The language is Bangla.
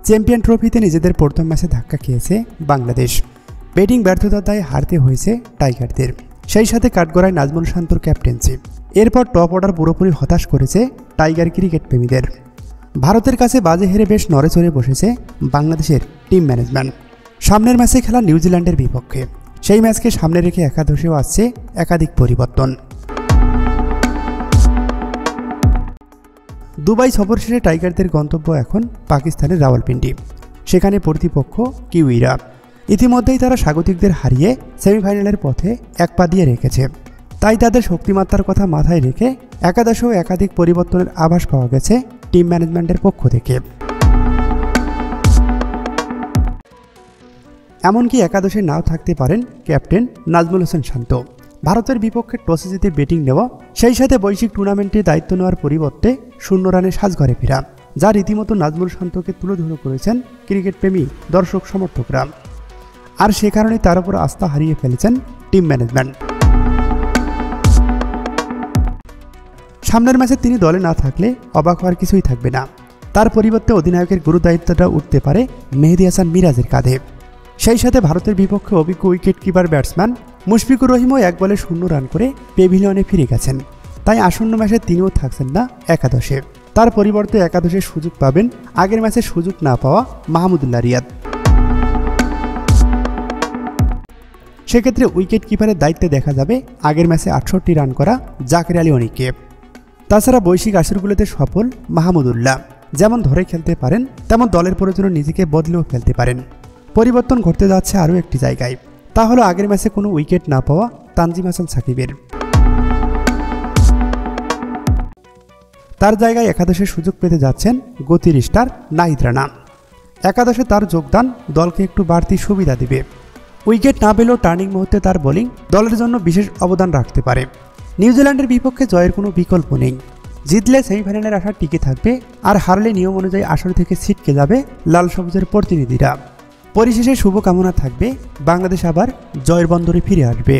চ্যাম্পিয়ন ট্রফিতে নিজেদের প্রথম ম্যাচে ধাক্কা খেয়েছে বাংলাদেশ। ব্যাটিং ব্যর্থতার দায়ে হারতে হয়েছে টাইগারদের। সেই সাথে কাঠগড়ায় নাজমুল শান্তর ক্যাপ্টেন্সি। এরপর টপ অর্ডার পুরোপুরি হতাশ করেছে টাইগার ক্রিকেট প্রেমীদের। ভারতের কাছে বাজে হেরে বেশ নড়েচড়ে বসেছে বাংলাদেশের টিম ম্যানেজমেন্ট। সামনের ম্যাচে খেলা নিউজিল্যান্ডের বিপক্ষে। সেই ম্যাচকে সামনে রেখে একাদশেও আসছে একাধিক পরিবর্তন। দুবাই সফর শেষে টাইগারদের গন্তব্য এখন পাকিস্তানের রাওয়ালপিন্ডি। সেখানে প্রতিপক্ষ কিউইরা। ইতিমধ্যেই তারা স্বাগতিকদের হারিয়ে সেমিফাইনালের পথে এক পা দিয়ে রেখেছে। তাই তাদের শক্তিমাত্রার কথা মাথায় রেখে একাদশেও একাধিক পরিবর্তনের আভাস পাওয়া গেছে টিম ম্যানেজমেন্টের পক্ষ থেকে। এমনকি একাদশে নাও থাকতে পারেন ক্যাপ্টেন নাজমুল হোসেন শান্ত। ভারতের বিপক্ষে টসে জিতে ব্যাটিং নেওয়া, সেই সাথে বৈশ্বিক টুর্নামেন্টে দায়িত্ব নেওয়ার পরিবর্তে 0 রানে সাজঘরে ফেরা, যা রীতিমতো নাজমুল শান্তকে তুলোধুলো করেছেন ক্রিকেট প্রেমী দর্শক সমর্থকরা। আর সে কারণে তার উপর আস্থা হারিয়ে ফেলেছেন টিম ম্যানেজমেন্ট। সামনের ম্যাচে তিনি দলে না থাকলে অবাক হওয়ার কিছুই থাকবে না। তার পরিবর্তে অধিনায়কের গুরু দায়িত্বটা উঠতে পারে মেহেদী হাসান মিরাজের কাঁধে। সেই সাথে ভারতের বিপক্ষে অভিজ্ঞ উইকেট কিপার ব্যাটসম্যান মুশফিকুর রহিমও 1 বলে 0 রান করে পেভিলিয়নে ফিরে গেছেন। তাই আসন্ন ম্যাচে তিনিও থাকছেন না একাদশে। তার পরিবর্তে একাদশের সুযোগ পাবেন আগের ম্যাচে সুযোগ না পাওয়া মাহমুদুল্লাহ রিয়াদ। সেক্ষেত্রে উইকেট কিপারের দায়িত্বে দেখা যাবে আগের ম্যাচে 68 রান করা জাকের আলী অনিকে। তাছাড়া বৈশ্বিক আসরগুলোতে সফল মাহমুদুল্লাহ যেমন ধরে খেলতে পারেন, তেমন দলের প্রয়োজনে নিজেকে বদলেও ফেলতে পারেন। পরিবর্তন ঘটতে যাচ্ছে আরও একটি জায়গায়, তা হলো আগের ম্যাচে কোনো উইকেট না পাওয়া তানজিম হাসান সাকিবের। তার জায়গায় একাদশে সুযোগ পেতে যাচ্ছেন গতির স্টার নাহিদ রানা। একাদশে তার যোগদান দলকে একটু বাড়তি সুবিধা দিবে। উইকেট না পেলেও টার্নিং মুহূর্তে তার বোলিং দলের জন্য বিশেষ অবদান রাখতে পারে। নিউজিল্যান্ডের বিপক্ষে জয়ের কোনো বিকল্প নেই। জিতলে সেমিফাইনালের আশা টিকে থাকবে, আর হারলে নিয়ম অনুযায়ী আসর থেকে ছিটকে যাবে লাল সবুজের প্রতিনিধিরা। পরিশেষে শুভকামনা থাকবে বাংলাদেশ আবার জয়ের বন্দরে ফিরে আসবে।